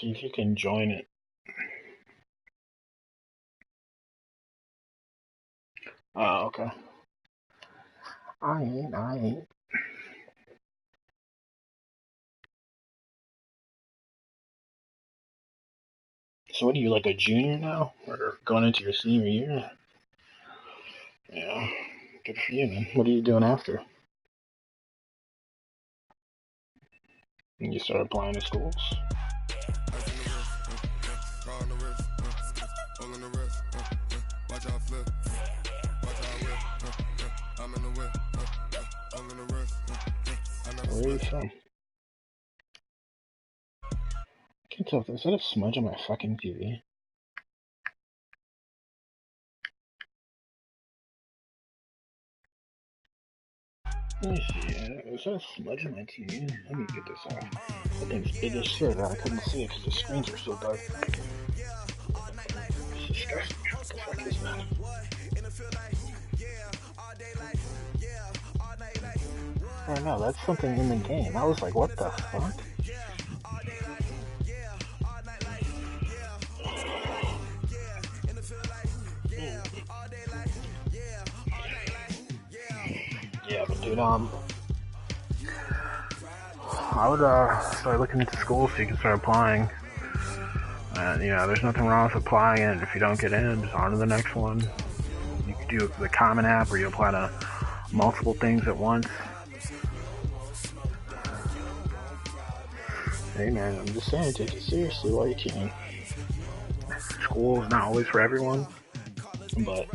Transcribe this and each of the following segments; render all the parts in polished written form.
See if you can join it. Oh, okay. I ain't. So what are you, like a junior now? Or going into your senior year? Yeah, good for you, man. What are you doing after? And you start applying to schools? Where are you from? I can't tell if is that a smudge on my fucking TV? Let me see. Is that a smudge on my TV? Let me get this off. That thing's big as shit. I couldn't see it because the screens are so dark. It's disgusting. What the fuck is that? I don't know. That's something in the game. I was like, what the fuck? Yeah, but dude, I would start looking into schools so you can start applying. And there's nothing wrong with applying, and if you don't get in, just on to the next one. You can do the Common App, where you apply to multiple things at once. Hey man, I'm just saying, take it seriously while you can. School is not always for everyone, but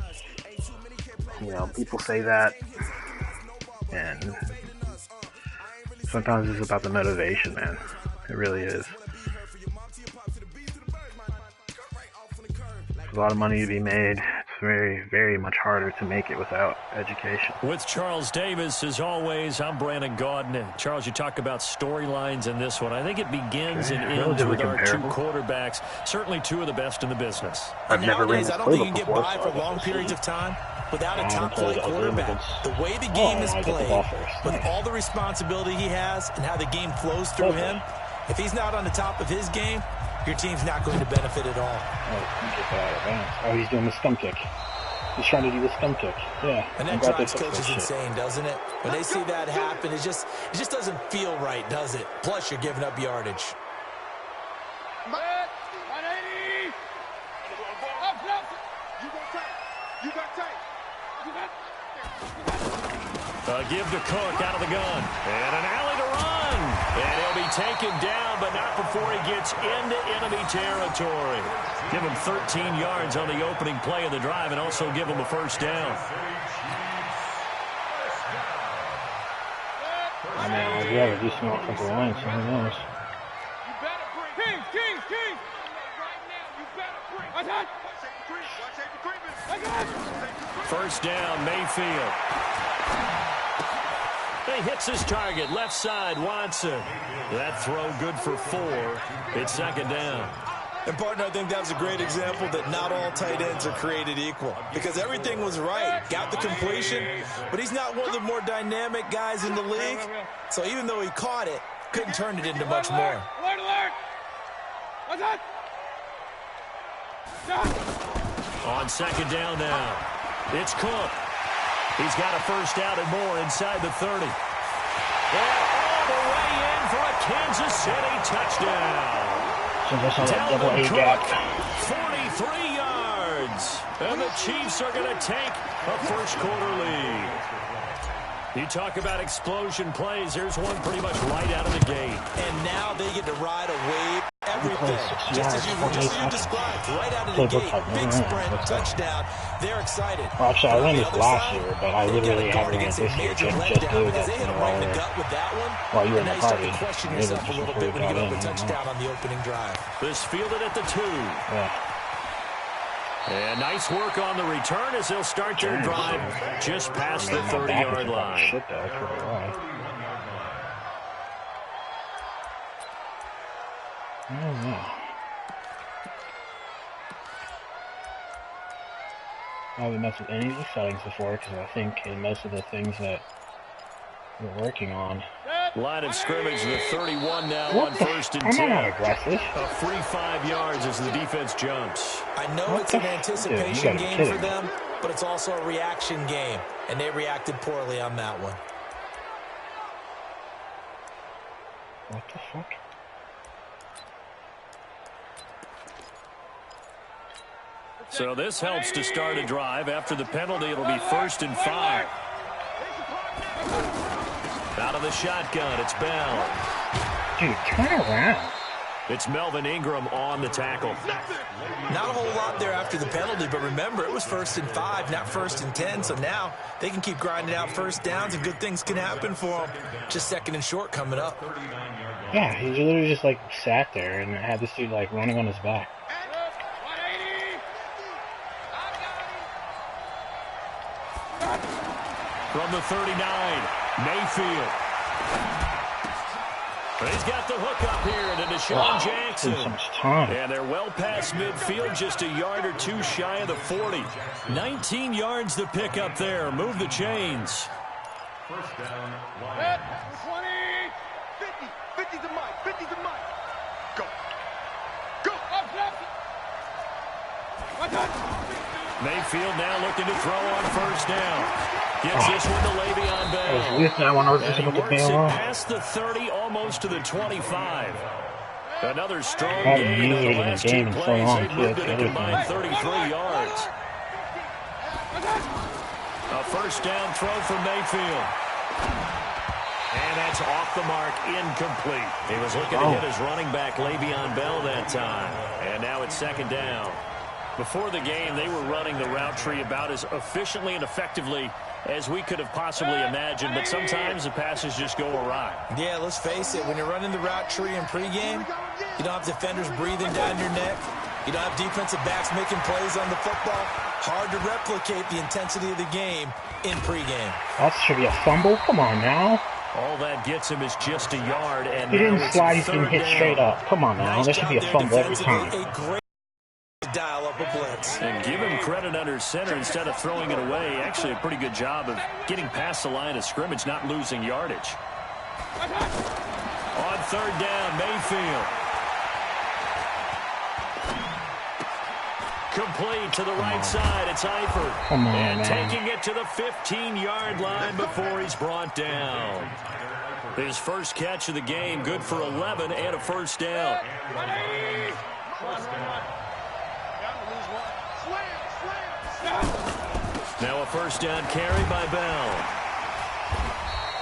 people say that, and sometimes it's about the motivation, man. It really is. There's a lot of money to be made. It's very, very much harder to make it without education. With Charles Davis, as always, I'm Brandon Gaudin. Charles, you talk about storylines in this one. I think it begins and ends with our two quarterbacks, certainly two of the best in the business. I've never ran this playbook before. I don't think you can get by for long periods of time without a top-flight quarterback. The way the game is played, with all the responsibility he has and how the game flows through him, if he's not on the top of his game, your team's not going to benefit at all. Oh, he's doing the stump kick. He's trying to do the stump kick. Yeah. And that drives coaches insane, doesn't it? When they see that happen, it just doesn't feel right, does it? Plus, you're giving up yardage. Give to Cook out of the gun. And an alley to run. And he'll be taken down, but not before he gets into enemy territory. Give him 13 yards on the opening play of the drive and also give him a first down. I mean, I'd rather do some offensive line, so who knows? First down, Mayfield. He hits his target, left side, Watson. That throw good for 4. It's second down. And, partner, I think that was a great example that not all tight ends are created equal. Because everything was right. Got the completion, but he's not one of the more dynamic guys in the league. So even though he caught it, couldn't turn it into much more. On second down now, it's Cook. He's got a first down and more inside the 30. And all the way in for a Kansas City touchdown. Dalvin Cook, 43 yards. And the Chiefs are going to take a first-quarter lead. You talk about explosion plays. There's one pretty much right out of the gate. And now they get to ride a wave. Everything, just as you described, right out of the gate. Big sprint, touchdown. They're excited. Well, actually, I ran this last year, but I literally haven't ran this year. Just do that. They hit him right in the gut with that one. While you were in the party. You question yourself a little bit when you get up a touchdown on the opening drive. This fielded at the 2. Yeah. And nice work on the return as they'll start their drive just past the 30-yard line. Shit, though. That's really right. I don't know. I haven't messed with any of the settings before because I think in most of the things that we're working on, Line of scrimmage, the 31 now on 1st and 10. A free 5 yards as the defense jumps. I know it's an anticipation game for them, but it's also a reaction game, and they reacted poorly on that one. What the fuck? So this helps to start a drive. After the penalty, it'll be 1st and 5. Out of the shotgun, it's Bell. Dude, turn around. It's Melvin Ingram on the tackle. Not a whole lot there after the penalty, but remember, it was 1st and 5, not 1st and 10, so now they can keep grinding out first downs and good things can happen for them. Just 2nd and short coming up. Yeah, he literally just, like, sat there and had this dude, like, running on his back. From the 39, Mayfield. But he's got the hook up here to Deshaun Jackson. So much time. And they're well past midfield, just a yard or two shy of the 40. 19 yards to pick up there. Move the chains. First down, 20, 50, 50 to Mike, 50 to Mike. Go. Go. Mayfield now looking to throw on 1st down. Gets this one to Le'Veon Bell. And he works it past the 30, almost to the 25. Another strong gain on the last 2 plays. They moved it a combined 33 yards. A 1st down throw from Mayfield. And that's off the mark, incomplete. He was looking to hit his running back, Le'Veon Bell, that time. And now it's 2nd down. Before the game, they were running the route tree about as efficiently and effectively as we could have possibly imagined, but sometimes the passes just go awry. Yeah, let's face it, when you're running the route tree in pregame, you don't have defenders breathing down your neck. You don't have defensive backs making plays on the football. Hard to replicate the intensity of the game in pregame. That should be a fumble. Come on now. All that gets him is just a yard, and he didn't slide, he's going to hit straight up. Come on now, there should be a fumble every time. A great dial up a blitz. And give him credit under center instead of throwing it away. Actually, a pretty good job of getting past the line of scrimmage, not losing yardage. On 3rd down, Mayfield. Complete to the right side. It's Eifert. Come on, and man. Taking it to the 15-yard line before he's brought down. His first catch of the game, good for 11 and a 1st down. Now a 1st down carry by Bell.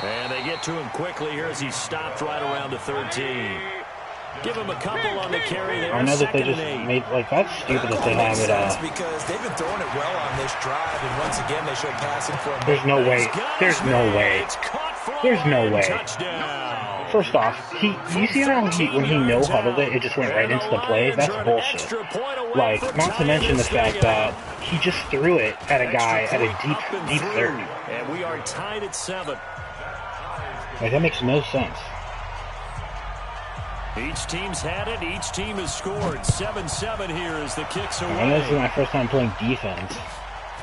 And they get to him quickly here as he's stopped right around the 13. Give him a couple on the carry there. I know that they just made, like, that's stupid that they have it. Because they've been throwing it well on this drive, and once again they show passing for him. There's no way. There's no way. There's no way. First off, you see how when he no-huddled it, it just went right into the play? That's bullshit. Like, not to mention the fact that he just threw it at a guy at a deep third. And we are tied at 7. Like, that makes no sense. Each team's had it. Each team has scored. 7-7 here as the kicks away. I know this is my first time playing defense.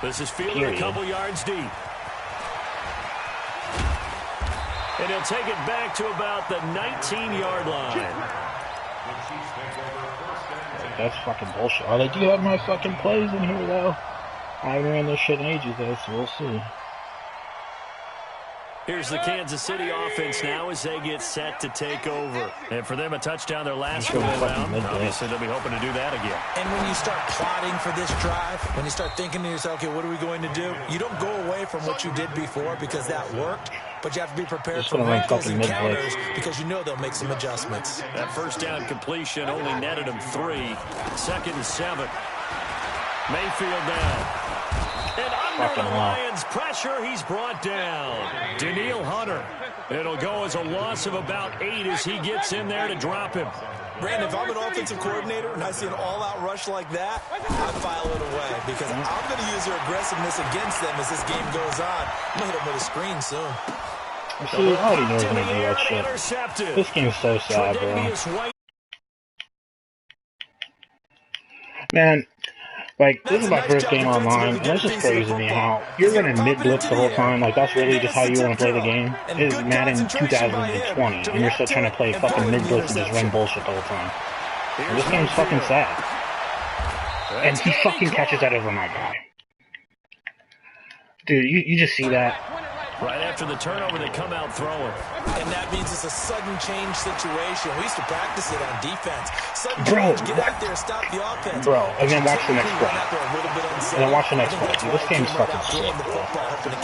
This is fielded a couple yards deep. And he'll take it back to about the 19-yard line. That's fucking bullshit. Oh, they do have my fucking plays in here, though. I haven't ran this shit in ages, though, so we'll see. Here's the Kansas City offense now as they get set to take over. And for them, a touchdown their last go-around. Obviously, they'll be hoping to do that again. And when you start plotting for this drive, when you start thinking to yourself, okay, what are we going to do? You don't go away from what you did before because that worked, but you have to be prepared for wrinkles and counters because you know they'll make some adjustments. That 1st down completion only netted him 3. 2nd and 7. Mayfield down. And under the Lions' pressure, he's brought down. Daniil Hunter. It'll go as a loss of about 8 as he gets in there to drop him. Brandon, if I'm an offensive coordinator and I see an all-out rush like that, I'd file it away because I'm going to use their aggressiveness against them as this game goes on. I'm going to hit them with a screen soon. See, I already know they're going to do that shit. This game's so sad, bro. Man, Like, this is my first game online, and it's just crazy to me how you're running mid-blitz the whole time. Like, that's really just how you want to play the game. It is Madden 2020, and you're still trying to play fucking mid-blitz and just run bullshit the whole time. And this game's fucking sad. And he fucking catches that over my guy. Dude, you just see that? Right after the turnover, they come out throwing. And that means it's a sudden change situation. We used to practice it on defense. Sudden Bro, change, get out there, stop the offense. Bro, and then watch the next play. And then watch the next play. Dude, this game's fucking sick, bro.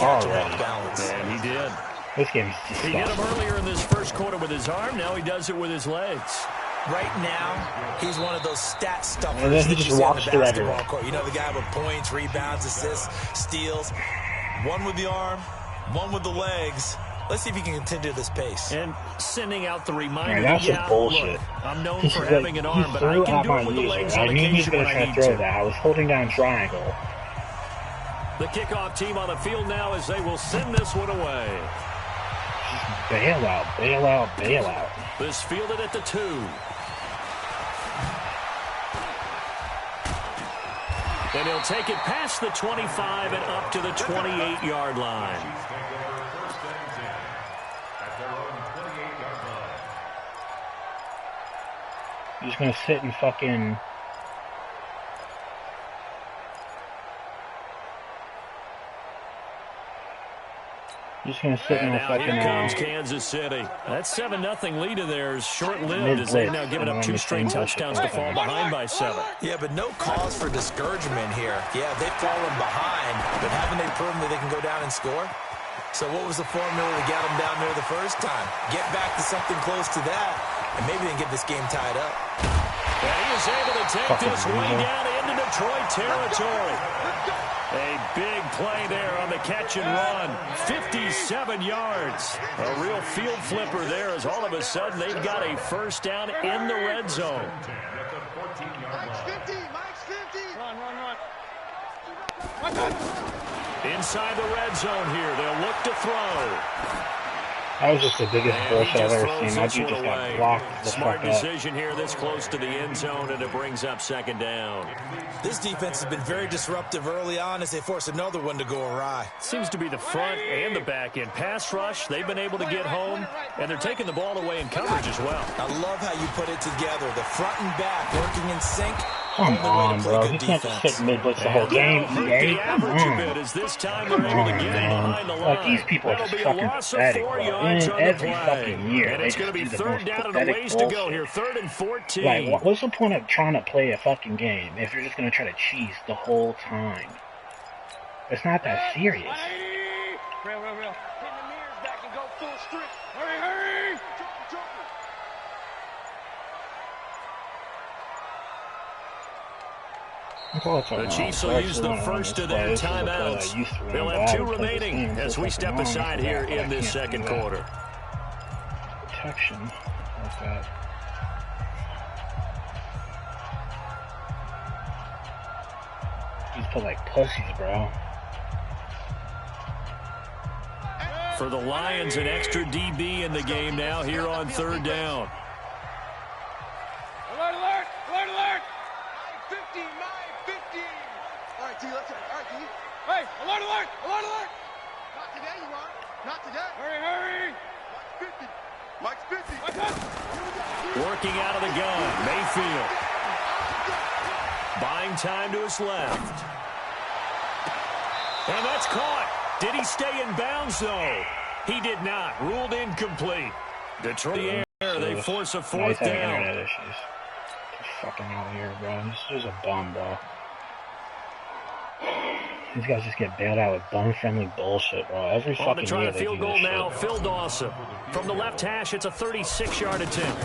Already. And he did. This game's He hit him earlier in this first quarter with his arm. Now he does it with his legs. Right now, he's one of those stat stuffers. And then he just walks through everywhere. Court. You know the guy with points, rebounds, assists, steals. One with the arm, one with the legs. Let's see if he can continue this pace. And sending out the reminder. Man, that's some bullshit. Look, I'm known for having an arm, but I can do it with the legs on I knew he was occasion going when to I try to need throw to. that. I was holding down triangle. The kickoff team on the field now as they will send this one away. Bail out, bail out, bail out. This fielded at the 2. And he'll take it past the 25 and up to the 28-yard line. He's going to sit and fucking... Just going to sit in a fucking... Here comes Kansas City. That 7-0 lead of theirs short-lived as they've now given up 2 straight touchdowns to fall behind by 7. Yeah, but no cause for discouragement here. Yeah, they've fallen behind, but haven't they proven that they can go down and score? So what was the formula to get them down there the first time? Get back to something close to that, and maybe they can get this game tied up. And he is able to take this way down into Detroit territory. A big play there on the catch and run. 57 yards. A real field flipper there as all of a sudden they've got a first down in the red zone. Mike's 50. Mike's 50. Run. Inside the red zone here. They'll look to throw. That was just the biggest bullshit I've ever seen. That dude just got blocked the Smart fuck up. decision here this close to the end zone, and it brings up second down. This defense has been very disruptive early on as they force another one to go awry. Seems to be the front and the back end. Pass rush, they've been able to get home, and they're taking the ball away in coverage as well. I love how you put it together. The front and back working in sync. Come on, bro. He can't just sit mid-blitz the whole game. EA, come on. Come on, man. Like, these people are just fucking pathetic, bro. And every fucking year, And they it's just going to be do the third most down and a pathetic ways to go bullshit. here. 3rd and 14. Like, what's the point of trying to play a fucking game if you're just going to try to cheese the whole time? It's not that serious. Real. Pin the mirrors back and go full strip. Hurry. The Chiefs will use the first of their timeouts. They'll have 2 remaining as we step aside here in this second quarter. Protection. Like that. These put like pussies, bro. For the Lions, an extra DB in the game now here on 3rd down. Alert. 50. All right, T, let's go. All right, T. Hey, alert. Not today, you are. Not today. Hurry. Mike's 50. Working out of the gun, Mayfield. Buying time to his left. And that's caught. Did he stay in bounds, though? He did not. Ruled incomplete. Detroit, they force a 4th down. Internet issues. Get fucking out of here, bro. This is a bum, bro. These guys just get bailed out with bum-friendly bullshit, bro. Every fucking On the try year a they field do goal this now, shit, Phil Dawson. From the left hash, it's a 36-yard attempt.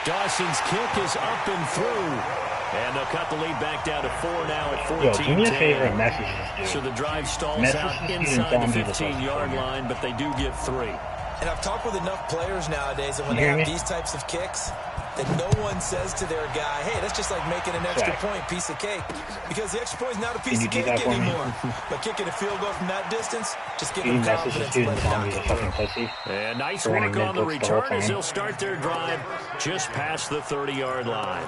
Dawson's kick is up and through. And they'll cut the lead back down to 4 now at 14-10. Yo, do me a favor and message this So dude. the drive stalls Message out this dude inside and the tell him to 15-yard line, but they do get 3. And I've talked with enough players nowadays that when You they hear have me? these types of kicks, that no one says to their guy, hey, that's just like making an extra point, piece of cake. Because the extra point is not a piece of cake anymore. But kicking a field goal from that distance, just give them confidence and let it not get through. And nice work on the return as they'll start their drive just past the 30-yard line.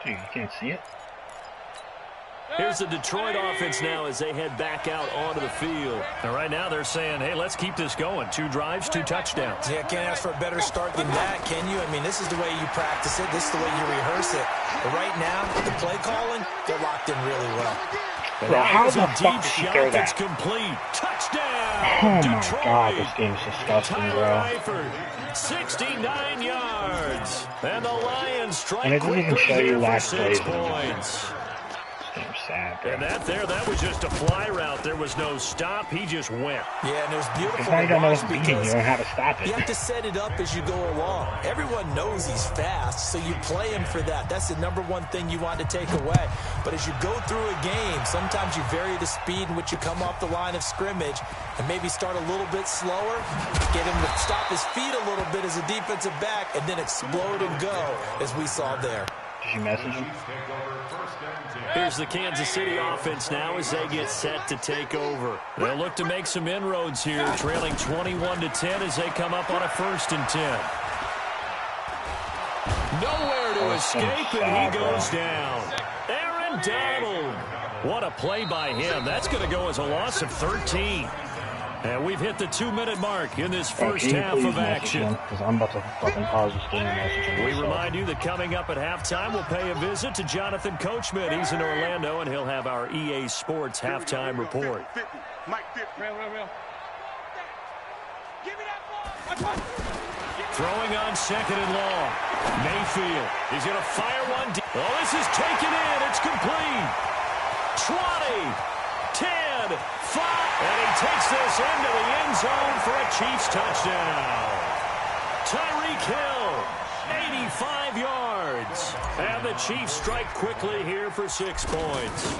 You can't see it? Here's the Detroit offense now as they head back out onto the field. And right now they're saying, hey, let's keep this going. 2 drives, 2 touchdowns. Yeah, can't ask for a better start than that, can you? I mean, this is the way you practice it. This is the way you rehearse it. But right now, the play calling, they're locked in really well. Bro, how the fuck did he throw that? Complete. Touchdown! Oh Detroit. my god, this game's disgusting, bro. 69 yards. And the Lions strike and it doesn't even show you last 6 plays. points. Sad, bro. And that was just a fly route. There was no stop. He just went. Yeah, and it was beautiful. Because now you don't know it's beating you and how to stop it. You have to set it up as you go along. Everyone knows he's fast, so you play him for that. That's the number one thing you want to take away. But as you go through a game, sometimes you vary the speed in which you come off the line of scrimmage and maybe start a little bit slower, get him to stop his feet a little bit as a defensive back, and then explode and go, as we saw there. Did you message him? Here's the Kansas City offense now as they get set to take over. They'll look to make some inroads here, trailing 21-10 as they come up on a 1st and 10. Nowhere to escape, and he goes down. Aaron Donald. What a play by him. That's going to go as a loss of 13. And we've hit the 2-minute mark in this first half of action. Because I'm about to fucking pause this game and message him. We remind you that coming up at halftime, we'll pay a visit to Jonathan Coachman. He's in Orlando, and he'll have our EA Sports halftime report. Throwing on 2nd and long. Mayfield. He's going to fire one deep. Oh, this is taken in. It's complete. 20, 10, 5. And he takes this into the end zone for a Chiefs touchdown. Tyreek Hill, 85 yards. And the Chiefs strike quickly here for 6 points.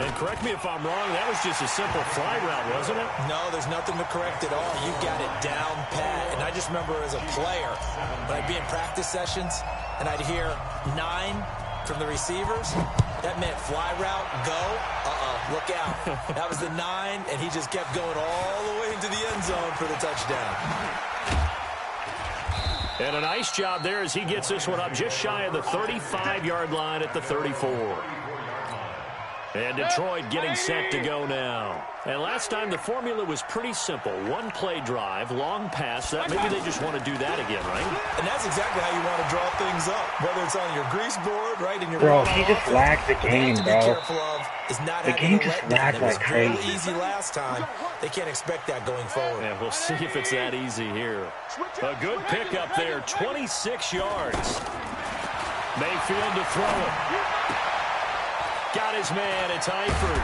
And correct me if I'm wrong, that was just a simple fly route, wasn't it? No, there's nothing to correct at all. You got it down pat. And I just remember as a player, when I'd be in practice sessions and I'd hear 9 from the receivers, that meant fly route, go, look out. That was the 9, and he just kept going all the way into the end zone for the touchdown. And a nice job there as he gets this one up just shy of the 35-yard line at the 34. And Detroit getting set to go now. And last time the formula was pretty simple. 1 play drive, long pass. That maybe they just want to do that again, right? And that's exactly how you want to draw things up. Whether it's on your grease board, right, in your bro, he just lagged the game, bro. The game just lagged like crazy. It was easy last time. They can't expect that going forward. And we'll see if it's that easy here. A good pickup there, 26 yards. Mayfield to throw it. Got his man, it's Eifert.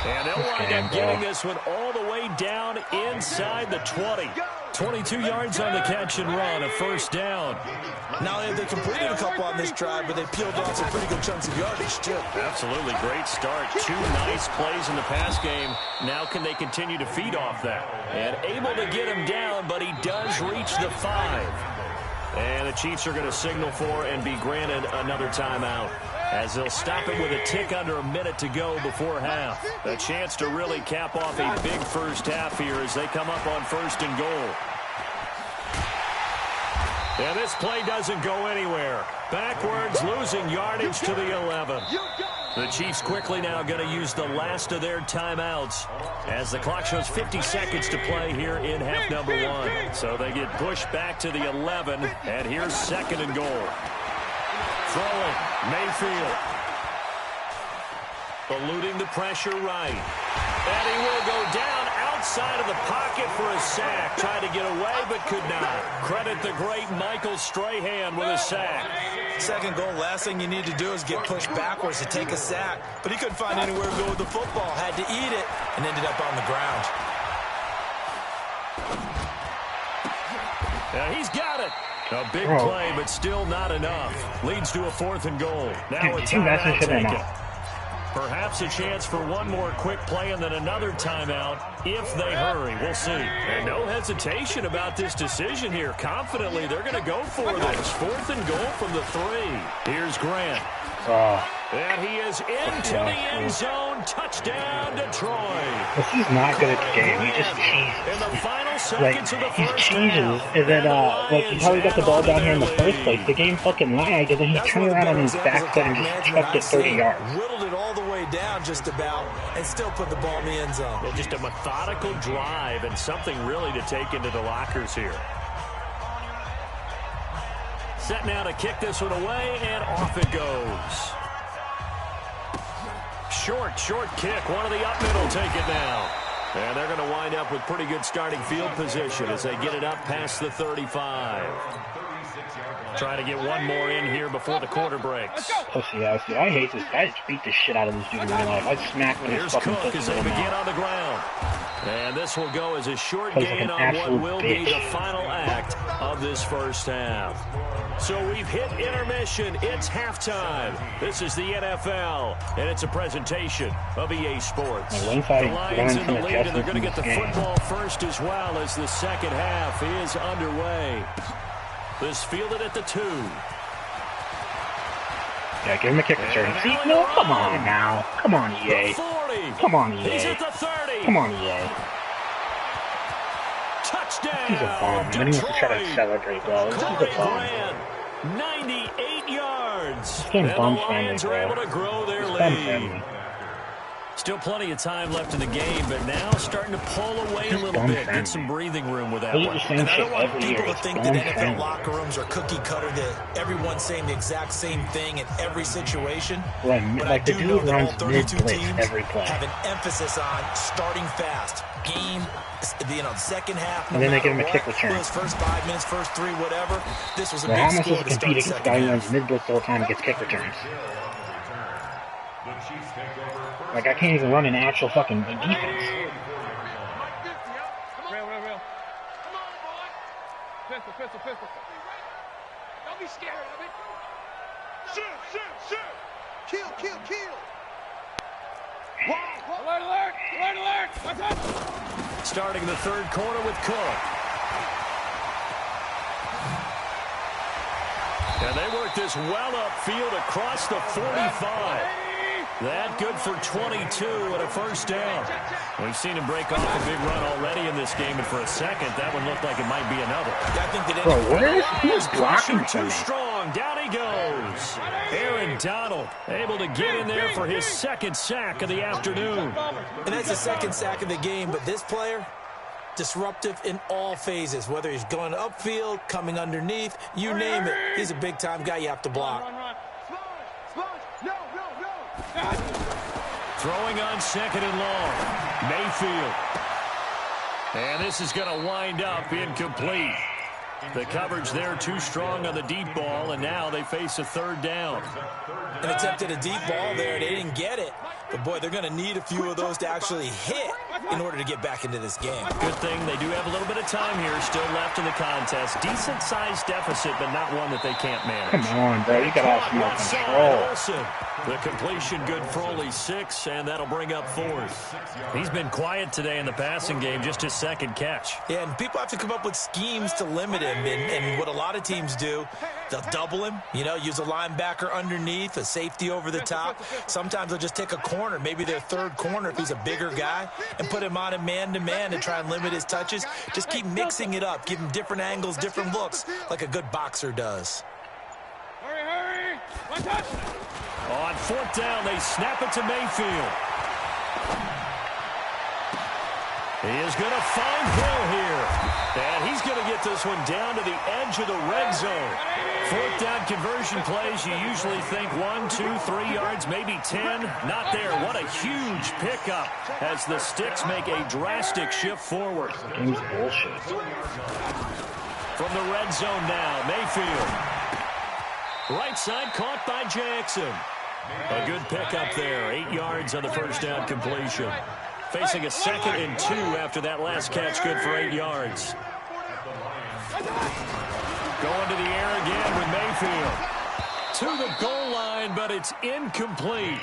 And they'll wind up getting this one all the way down inside the 20. 22 yards on the catch and run, a 1st down. Not only have they completed a couple on this drive, but they peeled off some pretty good chunks of yardage, too. Absolutely, great start. 2 nice plays in the pass game. Now can they continue to feed off that? And able to get him down, but he does reach the 5. And the Chiefs are going to signal for and be granted another timeout, as they'll stop it with a tick under a minute to go before half. A chance to really cap off a big first half here as they come up on 1st and goal. And this play doesn't go anywhere. Backwards, losing yardage to the 11. The Chiefs quickly now going to use the last of their timeouts as the clock shows 50 seconds to play here in half number 1. So they get pushed back to the 11, and here's 2nd and goal. Throwing, Mayfield. Eluding the pressure right. And he will go down outside of the pocket for a sack. Tried to get away, but could not. Credit the great Michael Strahan with a sack. 2nd goal, last thing you need to do is get pushed backwards to take a sack. But he couldn't find anywhere to go with the football. Had to eat it and ended up on the ground. Yeah, he's got it. A big play, but still not enough. Leads to a 4th and goal. Now a timeout taken. Perhaps a chance for one more quick play and then another timeout if they hurry. We'll see. And no hesitation about this decision here. Confidently, they're going to go for this. 4th and goal from the 3. Here's Grant. And he is into the end zone. Touchdown, Detroit. But he's not good at the game. He just in the final seconds of the he first changes. half. And then, until he got the ball down here in the first place, the game fucking lagged, and then he turned around on his back foot and just chucked it 30 yards. Whittled it all the way down just about, and still put the ball in the end zone. Yeah, just a methodical drive and something really to take into the lockers here. Set now to kick this one away, and off it goes. Short kick. One of the up middle take it now. And they're going to wind up with pretty good starting field position as they get it up past the 35. Trying to get one more in here before the quarter breaks. I hate this. I just beat the shit out of this dude in real life. I smacked him. Here's Cook as they begin on the ground. And this will go as a short gain on what will be the final act of this first half. So we've hit intermission. It's halftime. This is the NFL, and it's a presentation of EA Sports. The Lions in the lead, and they're going to get the football first as well as the second half is underway. This fielded at the 2. Yeah, give him a kick return. See? No, come on now. Come on, EA. Come on, EA. He's at the 30. Come on, EA. Touchdown. He's a bum. And then he wants to try to celebrate, bro. He's a bum. 98 yards. And the Lions are able to grow their lead. Still plenty of time left in the game, but now starting to pull away a little bit. Get some breathing room with that one. And I don't want people to think that NFL locker rooms are cookie cutter, that everyone's saying the exact same thing in every situation. But I do know that all 32 teams have an emphasis on starting fast. Game, second half. And then they give him a kick return. Those first 5 minutes, first 3, whatever. This was a big score. How am I supposed to compete against a guy who runs mid-blitz the whole time and gets kick returns? Like, I can't even run an actual fucking defense. Real. Come on, boy. Pistol. Don't be scared of it. Shoot. Kill. Wow. Alert. What's up? Starting the third quarter with Cook. And they work this well upfield across the 45. That good for 22 and a first down. We've seen him break off a big run already in this game, and for a second, that one looked like it might be another. I think that who's blocking too strong. Down he goes. Aaron Donald able to get in there for his second sack of the afternoon. And that's the second sack of the game, but this player, disruptive in all phases, whether he's going upfield, coming underneath, you name it. He's a big-time guy you have to block. Throwing on second and long. Mayfield. And this is going to wind up incomplete. The coverage there too strong on the deep ball, and now they face a third down. An attempt at a deep ball there. They didn't get it. But, boy, they're going to need a few of those to actually hit in order to get back into this game. Good thing they do have a little bit of time here still left in the contest. Decent-sized deficit, but not one that they can't manage. Come on, bro. You got to have some more control. The completion good for only 6, and that'll bring up 4th. He's been quiet today in the passing game, just his second catch. Yeah, and people have to come up with schemes to limit him. And what a lot of teams do, they'll double him, use a linebacker underneath, a safety over the top. Sometimes they'll just take a corner, maybe their third corner if he's a bigger guy, and put him on a man-to-man and try and limit his touches. Just keep mixing it up, give him different angles, different looks, like a good boxer does. Hurry. One touch. On 4th down, they snap it to Mayfield. He is going to find Hill here. And he's going to get this one down to the edge of the red zone. 4th down conversion plays, you usually think 1, 2, 3 yards, maybe 10. Not there. What a huge pickup as the Sticks make a drastic shift forward. Game's bullshit. From the red zone now, Mayfield. Right side caught by Jackson. A good pickup there. 8 yards on the first down completion. Facing a 2nd and 2 after that last catch, good for 8 yards. Going to the air again with Mayfield. to the goal line, but it's incomplete.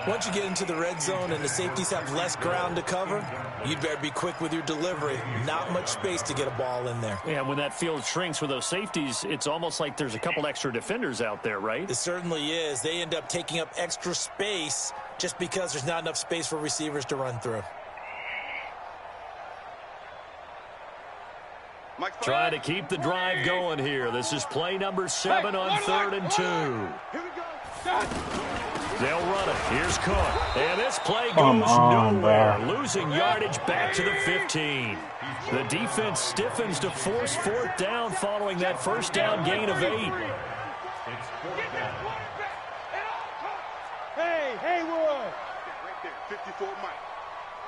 Once you get into the red zone and the safeties have less ground to cover, you'd better be quick with your delivery. Not much space to get a ball in there. Yeah, when that field shrinks with those safeties, it's almost like there's a couple extra defenders out there, right? It certainly is. They end up taking up extra space just because there's not enough space for receivers to run through. Trying to keep the drive going here. This is play number 7 on 3rd and 2. They'll run it. Here's Cook. And this play goes nowhere. Losing yardage back to the 15. The defense stiffens to force 4th down following that first down gain of 8. Hey, Haywood. Right there, 54 Mike.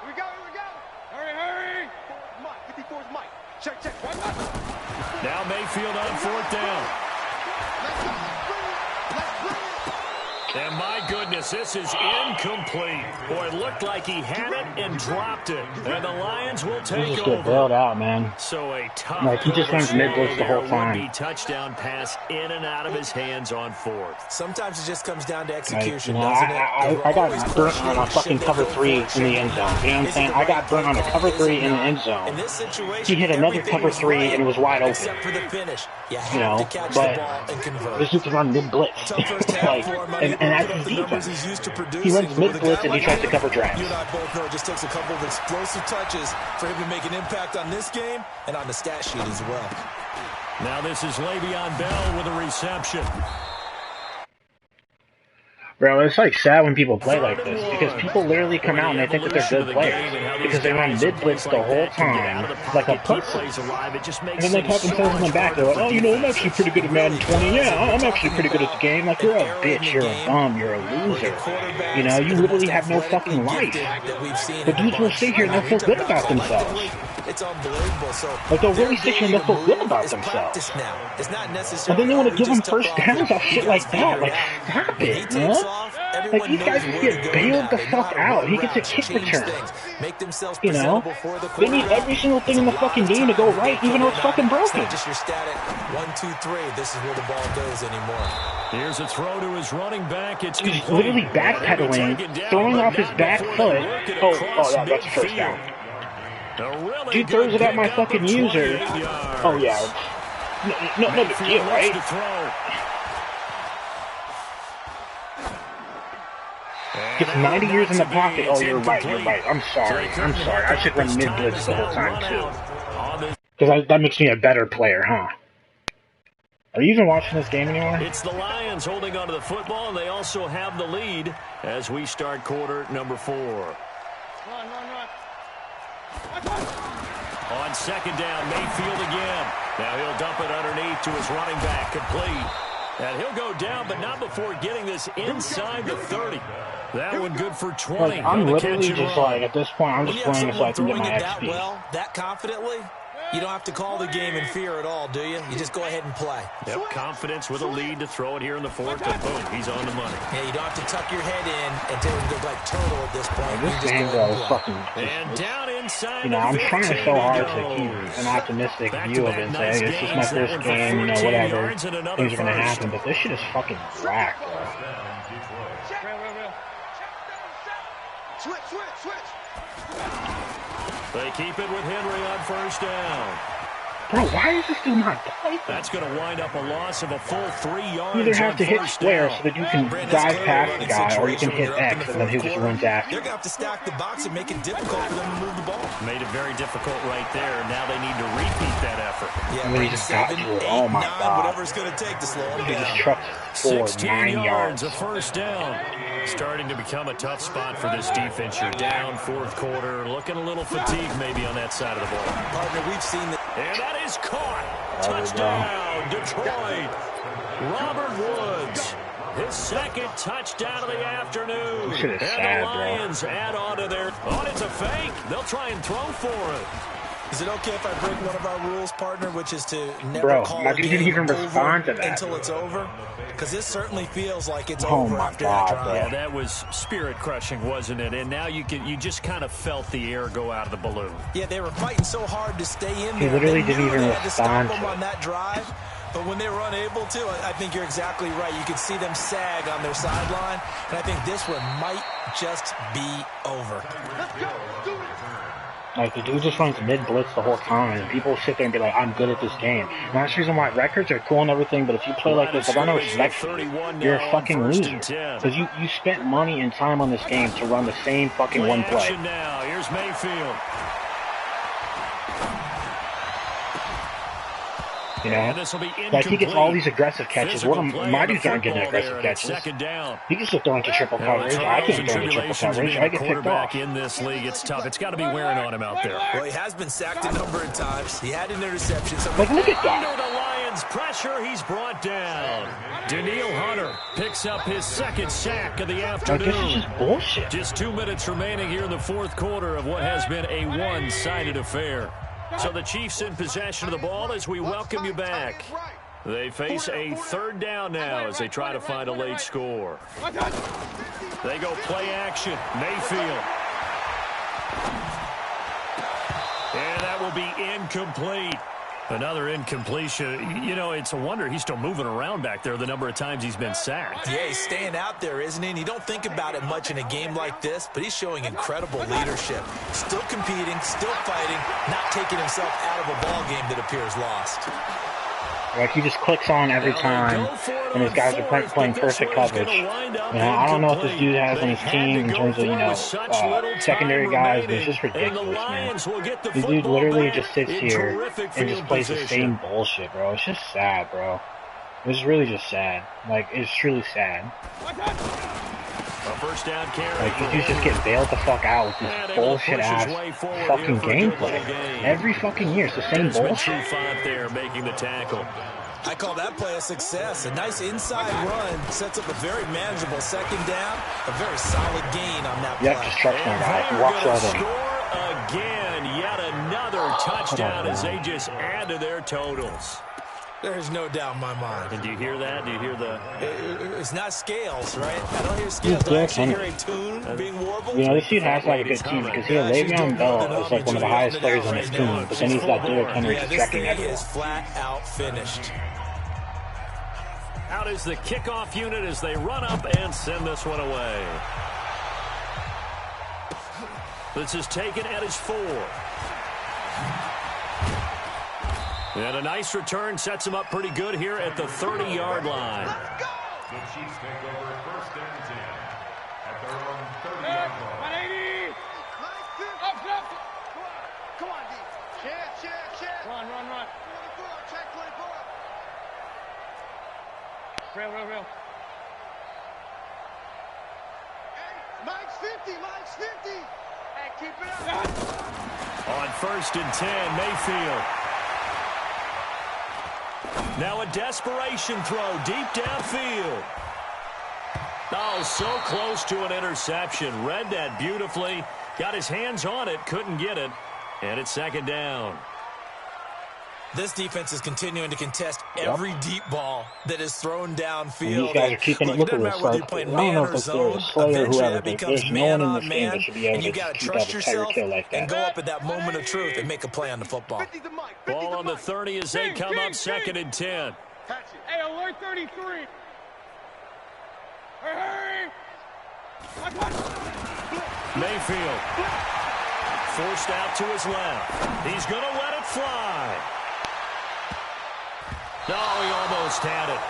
Here we go. Hurry. Mike, 54 is Mike. Check. Now Mayfield on 4th down. And my goodness, this is incomplete. Boy, it looked like he had it and dropped it. And the Lions will take just over. get bailed out, man. So a tough like he just runs mid-blitz the whole time. Would-be touchdown pass in and out of his hands on 4th. Sometimes it just comes down to execution, like, doesn't it? I got burnt on a fucking cover 3 in the end zone. You know what I'm saying? I got burnt on a cover 3 in the end zone. He hit another cover 3 and it was wide open. Except for the finish. You know, but this dude can run mid-blitz. Like, and that's his defense. He runs mid-blitz and he tries to cover drags. You and I both know it just takes a couple of explosive touches for him to make an impact on this game and on the stat sheet as well. Now this is Le'Veon Bell with a reception. Bro, it's like sad when people play like this because people literally come out and they think that they're good players because they run mid-blitz the whole time like a pussy. And then they pop themselves in the back. They're like, oh, you know, I'm actually pretty good at Madden 20. Yeah, I'm actually pretty good at the game. Like, you're a bitch. You're a bum. You're a loser. You know, you literally have no fucking life. The dudes will sit here and they'll feel good about themselves. It's unbelievable. So like, they'll really sit here and they'll feel good about themselves. And then they want to give them first downs off shit like that. Like, stop it, man. Like, these guys get bailed the fuck out. He gets a kick return. You know? They need every single thing in the fucking game to go right, even though it's fucking broken. Just your static 1, 2, 3. This is where the ball goes anymore. Here's a throw to his running back. It's he's literally backpedaling, throwing off his back foot. Oh, that's a first down. Dude throws it at my fucking user. Oh, yeah. No big deal, right? Gets 90 years in the pocket. Oh, you're right. I'm sorry. I should run mid-blitz the whole time, too. Because that makes me a better player, huh? Are you even watching this game anymore? It's the Lions holding onto the football, and they also have the lead as we start quarter number 4. Run. On 2nd down, Mayfield again. Now he'll dump it underneath to his running back, complete. And he'll go down, but not before getting this inside the 30. That one good for 20. Like, I'm literally just like, at this point, I'm just playing so I can get my XP. That confidently, you don't have to call the game in fear at all, do you? You just go ahead and play. Yep, confidence with a lead to throw it here in the 4th, and boom, he's on the money. Yeah, you don't have to tuck your head in and take it like turtle at this point. This game is fucking... And down inside, you know, I'm trying so hard to keep an optimistic view of it and say, it's just my first game, you know, whatever. Things are going to happen, but this shit is fucking whack, bro. Switch. They keep it with Henry on 1st down. Bro, why is this dude not diving? That's going to wind up a loss of a full 3 yards. You either have to hit square so that you can dive past the guy, or you can hit X and then he just runs after. They're going to have to stack the box and make it difficult for them to move the ball. Made it very difficult right there. Now they need to repeat that effort. Yeah, and then he just got through it. Oh my God. Whatever it's going to take to slow him down. He just trucked forward 9 yards. A 1st down. Starting to become a tough spot for this defense. You're down 4th quarter. Looking a little fatigued maybe on that side of the ball. Partner, we've seen that. And that is caught. Touchdown, Detroit. Robert Woods. His 2nd touchdown of the afternoon. And the Lions add on to their... Oh, it's a fake. They'll try and throw for it. Is it okay if I break one of our rules, partner, which is to never call a game over until it's over? Because this certainly feels like it's over after that drive. Yeah, that was spirit-crushing, wasn't it? And now you just kind of felt the air go out of the balloon. Yeah, they were fighting so hard to stay in there. He literally didn't even respond to on that drive. But when they were unable to, I think you're exactly right. You could see them sag on their sideline, and I think this one might just be over. Let's go. Do it. Like, the dude just runs mid-blitz the whole time, and people sit there and be like, I'm good at this game. And that's the reason why records are cool and everything, but if you play like this, I don't know respect for you. You're a fucking loser. Because you spent money and time on this game to run the same fucking one play. Now. Here's Mayfield. You know, like he gets all these aggressive catches. My dudes aren't getting aggressive catches. He can still throw into triple coverage. I can't throw into triple coverage. I get picked off. In this league, it's tough. It's got to be wearing on him out there. Well, he has been sacked a number of times. He had an interception. Like, look at that. Under the Lions' pressure, he's brought down. Danielle Hunter picks up his second sack of the afternoon. Like, this is just bullshit. Just 2 minutes remaining here in the fourth quarter of what has been a one-sided affair. So the Chiefs in possession of the ball as we welcome you back. They face a third down now as they try to find a late score. They go play action. Mayfield. And that will be incomplete. Another incompletion. You know, it's a wonder he's still moving around back there the number of times he's been sacked. Yeah, he's staying out there, isn't he? And you don't think about it much in a game like this, but he's showing incredible leadership. Still competing, still fighting, not taking himself out of a ball game that appears lost. Like, he just clicks on every time, and his guys are playing perfect coverage. You know, I don't know what this dude has on his team in terms of, you know, secondary guys, but it's just ridiculous, man. This dude literally just sits here and just plays the same bullshit, bro. It's just sad, bro. It's really just sad. Like, it's truly sad. First down carry. Like, these dudes just get bailed the fuck out with this bullshit-ass fucking gameplay. Every fucking year, it's the same bullshit. There making the tackle. I call that play a success. A nice inside run sets up a very manageable second down. A very solid gain on that play. Yep, just trucks my guy. He walks right in. Score again. Yet another touchdown as they just add to their totals. There's no doubt in my mind. And do you hear that? Do you hear the... It's not scales, right? I don't hear scales. I actually hear a tune being warbled. You know, this dude has like a good team because Le'Veon Bell is like one of the highest players on his team, but then he's got Derrick Henry distracting everyone. This thing is flat out finished. Out is the kickoff unit as they run up and send this one away. This is taken at his 4. And a nice return sets him up pretty good here at the 30-yard line. The Chiefs take over first and 10 at their own 30-yard line. 180. Up. Come on, D. Check. Run. 24. Check 24. Real. Hey, Mike's 50. Hey, keep it up. On first and 10, Mayfield. Now a desperation throw deep downfield. Oh, so close to an interception. Read that beautifully. Got his hands on it, couldn't get it. And it's second down. This defense is continuing to contest every deep ball that is thrown downfield. And these guys are keeping it. Look at this. Like, I don't know if it's their Slayer or whoever, but there's no one in this game that should be able to keep up a Tiger kill like that. And go up at that moment of truth and make a play on the football. Ball on the 30 as they come up second and 10. Hey, alert 33. Hurry. Mayfield. Forced out to his left. He's going to let it fly. No, he almost had it.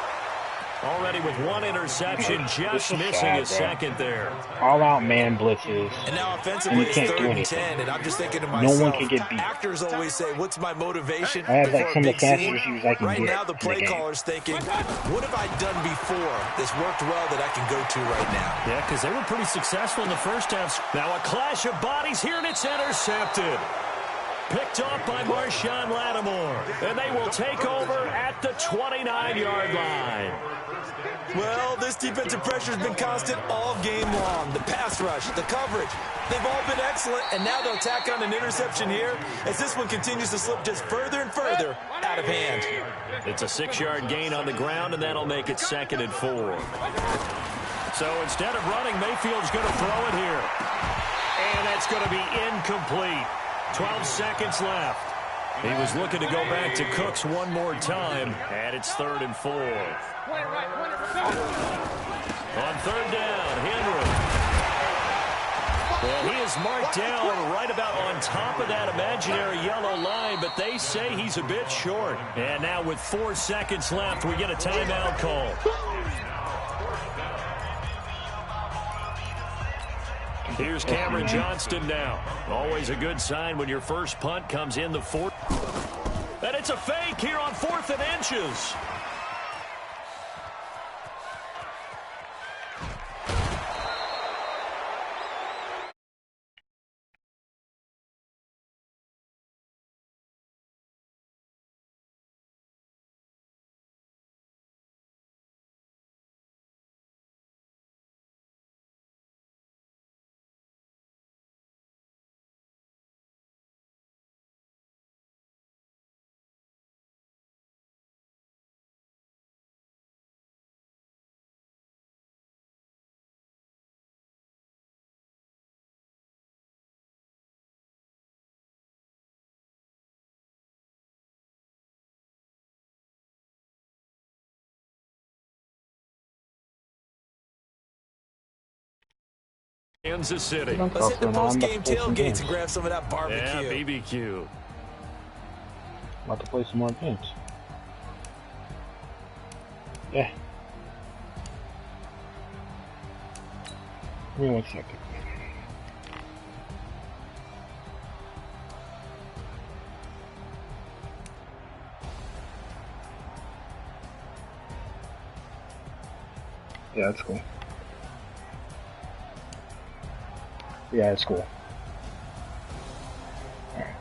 Already with one interception, just missing his second there. All-out man blitzes. And now offensively, it's 3rd and 10, and I'm just thinking to myself, no one can get beat. Actors always say, what's my motivation? I have like some of the fastest receivers I can right get. Now the play caller's thinking, what have I done before this worked well that I can go to right now? Yeah, because they were pretty successful in the first half. Now a clash of bodies here, and it's intercepted. Picked off by Marshawn Lattimore. And they will take over at the 29-yard line. Well, this defensive pressure has been constant all game long. The pass rush, the coverage, they've all been excellent, and now they'll tack on an interception here as this one continues to slip just further and further out of hand. It's a 6-yard gain on the ground, and that'll make it 2nd and 4. So instead of running, Mayfield's going to throw it here. And that's going to be incomplete. 12 seconds left. He was looking to go back to Cooks one more time, and it's 3rd and 4. On 3rd down, Henry. Well, he is marked down right about on top of that imaginary yellow line, but they say he's a bit short. And now with 4 seconds left, we get a timeout call. Here's Cameron Johnston now. Always a good sign when your first punt comes in the 4th. And it's a fake here on 4th and inches. Kansas City. Let's hit the post-game tailgates and grab some of that barbecue. Yeah, BBQ. About to play some more games. Yeah. Give me 1 second. Yeah, that's cool. Yeah, it's cool. Alright.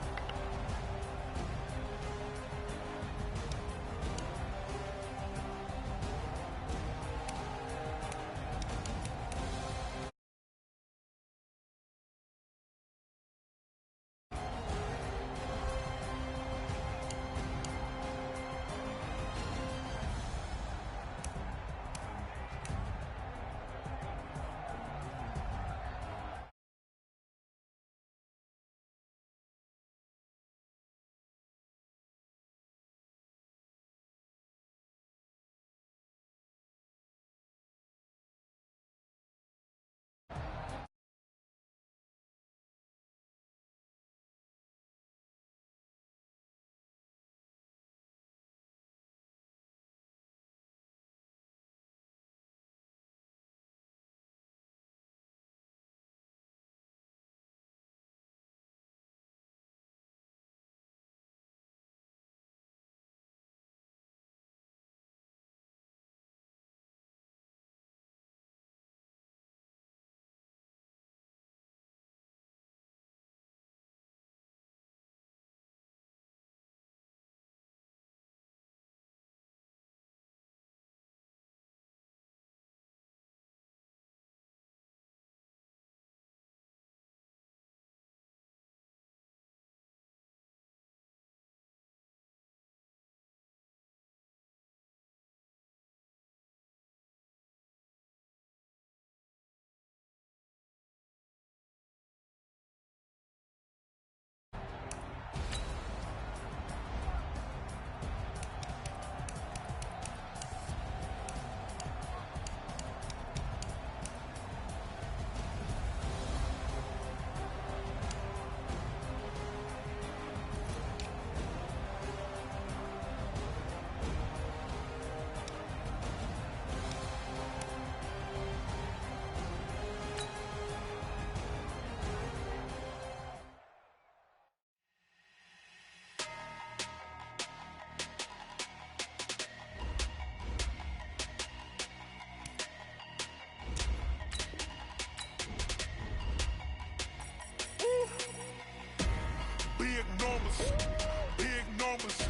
Big numbers,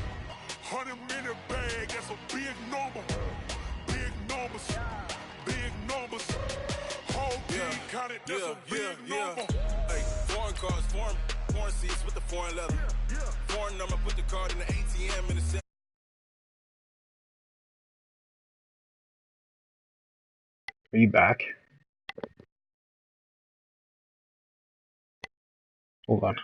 100-minute bag, that's a big number. Big numbers, big numbers. Whole team counted, that's a big number. Hey, foreign cars, foreign seats with the foreign leather. Foreign number, put the card in the ATM in the center. Are you back? Hold on.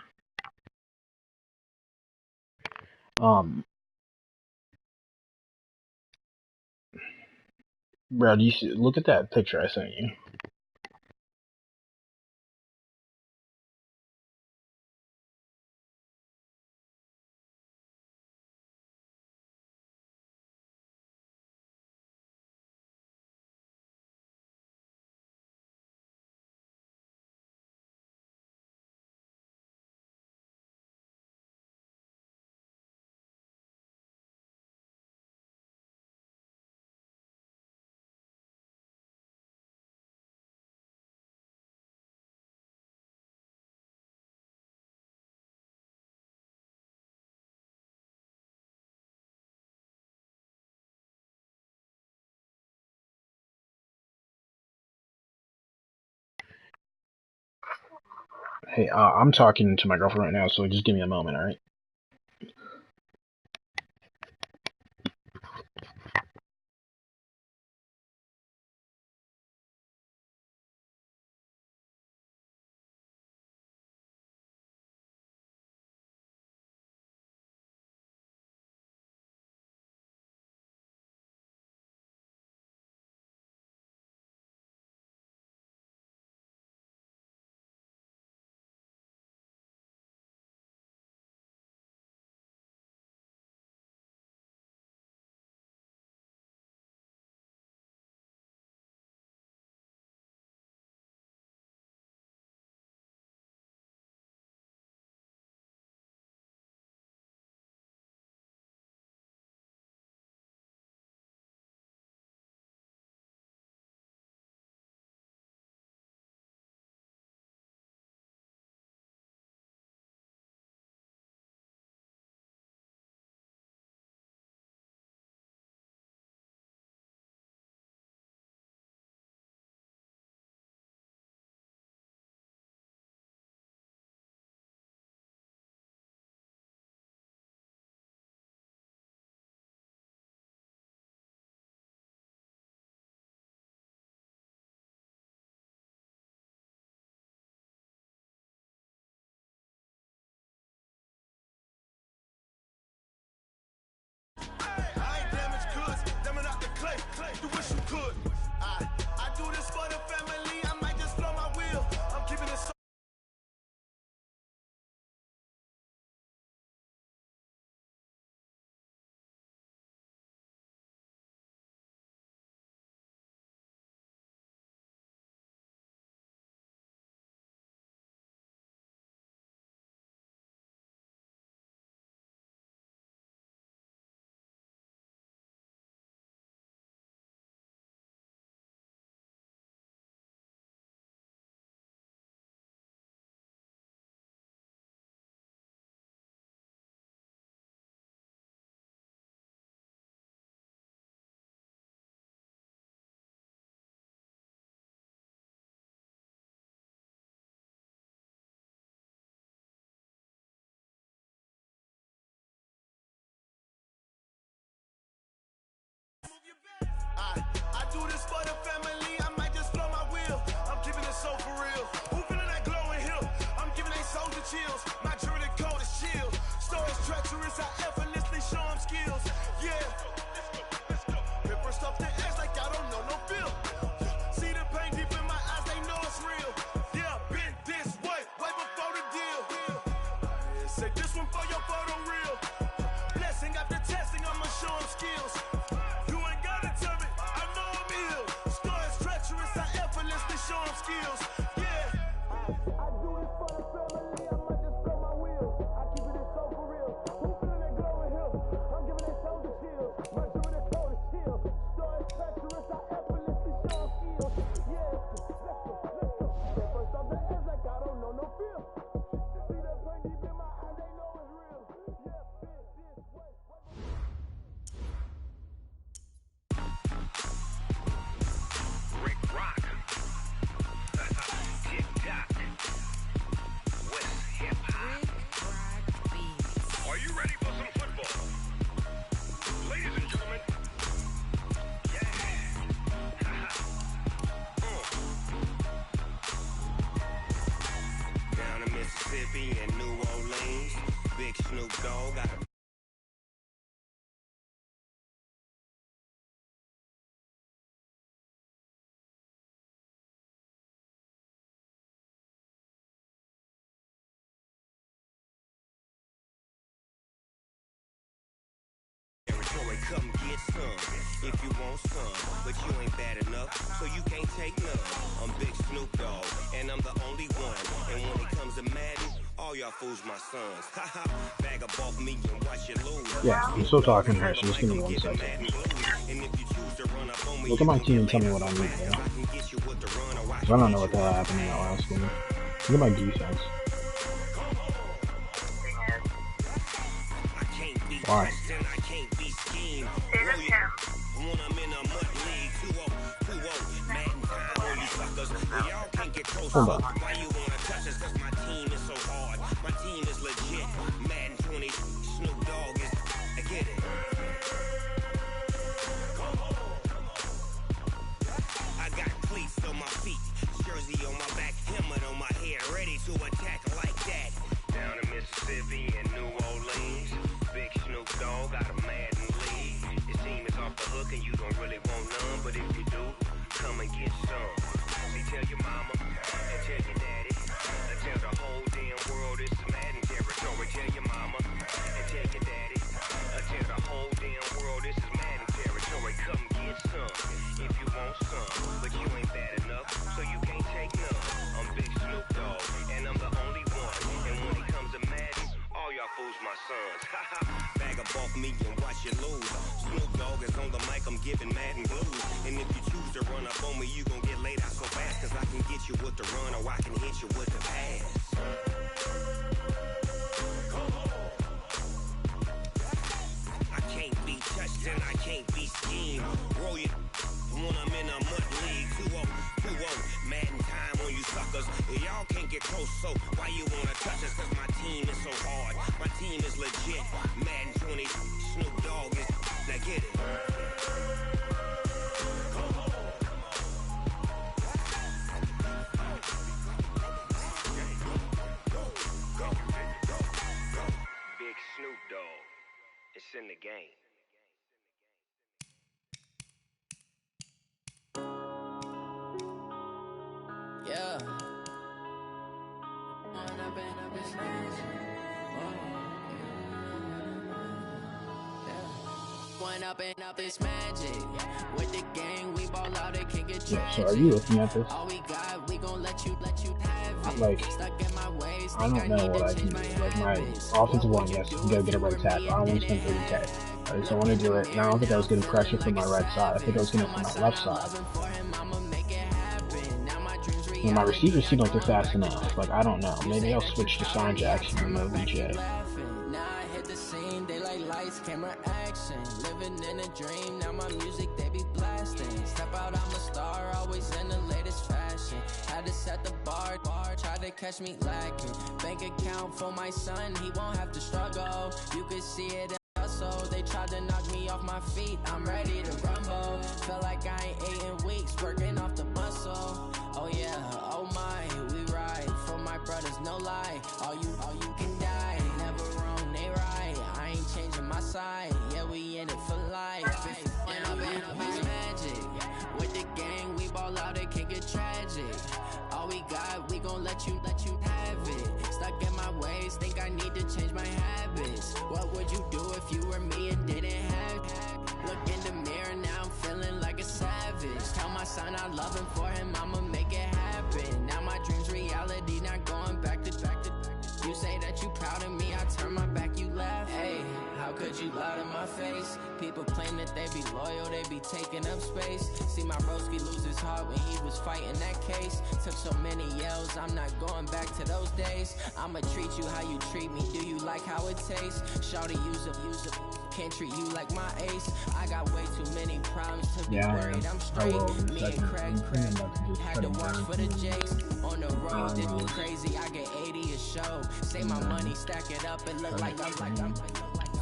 Bro, do you see, look at that picture I sent you. Hey, I'm talking to my girlfriend right now, so just give me a moment, alright? I do this for the family, I might just blow my wheel. I'm keeping it so for real. Who feeling that glowing hill? I'm giving they soldier chills. My jewelry code is chill. Stories treacherous, I effortlessly show them skills. Yeah. Pepper stuff the edge like I don't know no feel. See the pain deep in my eyes, they know it's real. Yeah, been this way before the deal. Say this one for your photo reel. Blessing after testing, I'ma show them skills. You ain't gotta tell me, I know I'm ill. Stories treacherous, I effortlessly show them skills. Yeah. I do this for the family, I might just blow my wheel. I keep it so for real. Who feeling that glowing hill? I'm giving they soldier chills. My jewelry code is chill. Stories treacherous, I effortlessly show them skills. Yeah. Let's go. They first off the edge like I don't know no feel. See that pain deep in my eyes, they know it's real. Yeah, been this way. Rick Rock. TikTok. West Hip Hop. Are you ready for some football? Ladies and gentlemen. Yeah. Down in Mississippi and New Orleans, Big Snoop Dogg got a come get some. If you want some, but you ain't bad enough, so you can't take none. I'm Big Snoop Dogg, and I'm the only one. And when it comes to Madden, all y'all fools my sons. Haha, bag up off me and watch you lose. Yeah, I'm still talking here, so just give me 1 second. Look at my team and tell me what I need to do. I don't know what the hell happened in that last game. Look at my defense. Why? Hold on. Why you wanna touch us? Cause my team is so hard. My team is legit. Madden 20, Snoop Dogg is. I get it. I got cleats on my feet, jersey on my back, helmet on my head, ready to attack like that. Down in Mississippi and New Orleans, Big Snoop Dogg got a Madden lead. Your team is off the hook and you don't really want none, but if you do, come and get some. See, tell your mama and tell your daddy, and tell the whole damn world it's Madden territory. Tell your mama and tell your daddy, and tell the whole damn world this is Madden territory. Come get some if you want some, but you ain't bad enough, so you can't take none. I'm Big Snoop Dogg, and I'm the only one. And when it comes to Madden, all y'all fools my sons. Bag up off me and watch you lose. Snoop Dogg is on the mic, I'm giving Madden blues. And if you choose to run up on me, you gon' get laid out so fast. Cause I can get you with the run or I can hit you with the pass. I can't be touched and I can't be schemed. Roll you when I'm in a mud league. 2-0, Madden time on you suckers. Y'all can't get close, so why you wanna touch us? Cause my team is so hard. My team is legit. Madden 20, Snoop Dogg is. Now get it. Big Snoop Dogg. It's in the game. Yeah. One up and up is magic. With the gang, we ball out and kick it. Yeah, so are you looking at this? All we got, we gon' let you have it. Like, Stuck in my ways, I don't know what I can do. Like, my offensive line, yes, you gotta get a right tackle. I don't want to spend 30K. Alright, so I want to do it. And I don't think I was getting pressure from my right side. I think I was getting it from my left side. And my receivers seem like they're fast enough. Like, I don't know. Maybe I'll switch to Sean Jackson and OBJ. Camera action, living in a dream. Now my music they be blasting. Step out, I'm a star, always in the latest fashion. Had to set the bar, try to catch me lacking. Bank account for my son, he won't have to struggle. You could see it in hustle. They tried to knock me off my feet. I'm ready to rumble. Felt like I ain't ate in weeks, working off the muscle. Oh yeah, oh my, we ride for my brothers, no lie. All you can die, never wrong, they right. I ain't changing my side, yeah, we in it for life. When up is magic. With the gang, we ball out, it can get tragic. All we got, we gon' let you have it. Stuck in my ways, think I need to change my habits. What would you do if you were me and didn't have? Look in the mirror, now I'm feeling like a savage. Tell my son I love him, for him I'ma make it happen. Now my dream's reality, not going back to. You say that you proud of me, I turn my back, you laugh. Hey, how could you lie to my face? People claim that they be loyal, they be taking up space. See my broski lose his heart when he was fighting that case. Took so many yells, I'm not going back to those days. I'ma treat you how you treat me, do you like how it tastes? Shawty, use it. Can't treat you like my ace. I got way too many problems to be worried. I'm straight. Me and Craig had to watch for the Jakes. On the road, this be crazy. I get 80 a show. Say my money, stack it up and look like I'm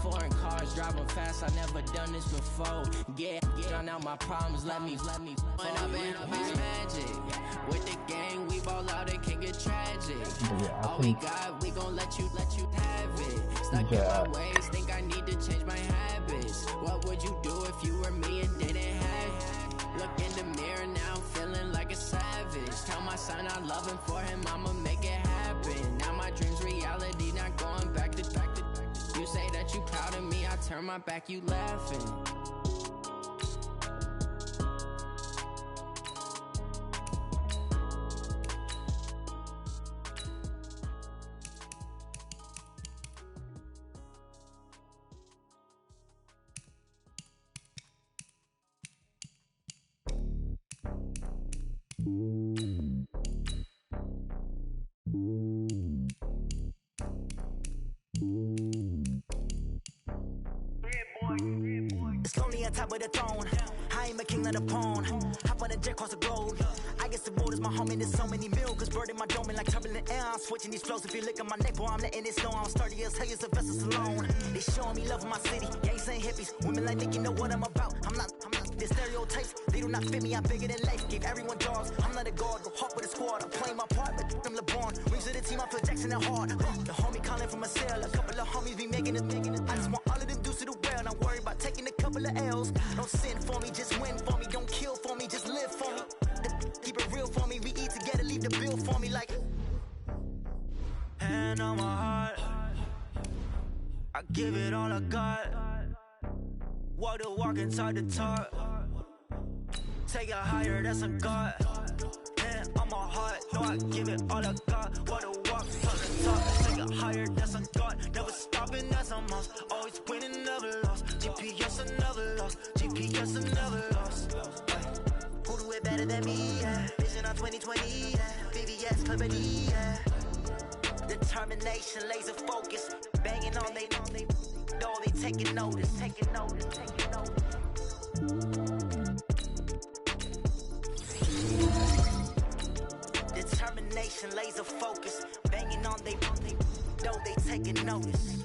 foreign cars driving fast. I never done this before. Get drown out my problems. Let me. When up is magic. With the gang, we ball out. It can get tragic. All we got, we gon' let you have it. Stuck in my ways, think I need to change my habits. What would you do if you were me and didn't have? Look in the mirror, now I'm feeling like a savage. Tell my son I love him, for him I'ma make it happen. Now my dream's reality, not going back to. You say that you proud of me, I turn my back, you laughing. It's lonely on top of the throne. I am a king of the pawn. Hop on a jet across the globe. I guess the world is my home and there's so many milkers burning my dome like turbulent air. I'm switching these flows. If you look at my neck, boy, I'm letting it snow. I'm sturdy as hell as the vessels alone. They showing me love in my city. Gangs and hippies. Women like Nick, you know what I'm about. I'm not the stereotypes. They do not fit me. I'm bigger than life. Give everyone jobs. I'm not a guard. Go hard with a squad. I'm playing my part, but I'm LeBron. Rings of the team. I feel Jackson and hard. The homie calling from a cell. A couple of homies be making it. I just want all of them dudes to the well. Not worry about taking a couple of L's. Don't sin for me, just win for me. Don't kill for me, just live for me. Keep it real for me. We eat together, leave the bill for me like. Hand on my heart, I give it all I got. Walk the walk and talk the talk. Take it higher, that's a God. Hand on my heart, no, I give it all I got. Walk the walk, talk the talk. Take it higher, that's a God. Never stopping, that's a must. Always winning, never lost. GPS, I never lost. GPS, I never lost. Who do it better than me? Yeah. Vision on 2020. Yeah. VVS, Clarity. Yeah. Determination, laser focus. Banging on they know they taking notice. Taking notice. Taking notice. Determination, laser focus. Banging on they know they taking notice.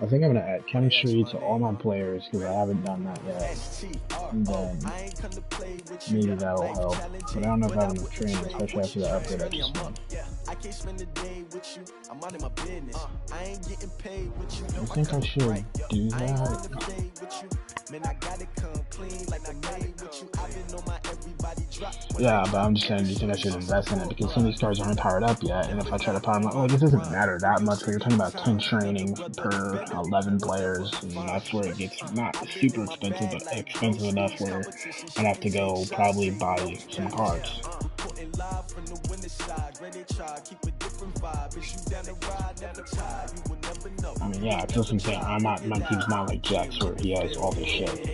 I think I'm gonna add chemistry to all my players because I haven't done that yet. And then maybe that'll help. But I don't know if I have enough training, especially after the upgrade I just made. I can't spend the day with you. I'm out of my business. I ain't getting paid with you. I think I should do that. Man, I gotta come clean like I made with you. I've been on my everybody drop. Yeah, but I'm just saying, do you think I should invest in it? Because some of these cards aren't powered up yet, and if I try to power them up, this doesn't matter that much, but you're talking about 10 training per 11 players, and that's where it gets not super expensive, but expensive enough where I'd have to go probably buy some cards. I mean, yeah, because I'm saying, my team's not like Jack's where he has all this shit.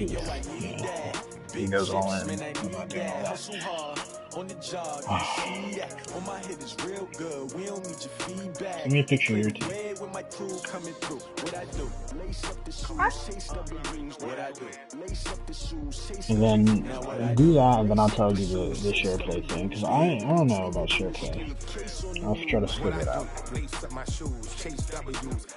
He goes all in. I'm not doing all that. On the job, you see that. On my head is real good. We don't need your feedback. Send me a picture of your team. With my crew coming through. What I do? Lace up the shoes, chase up the rings. What I do? Lace up the shoes, chase and then do that, and then I'll try to do the share play thing, because I don't know about share play. I'll try to figure it out.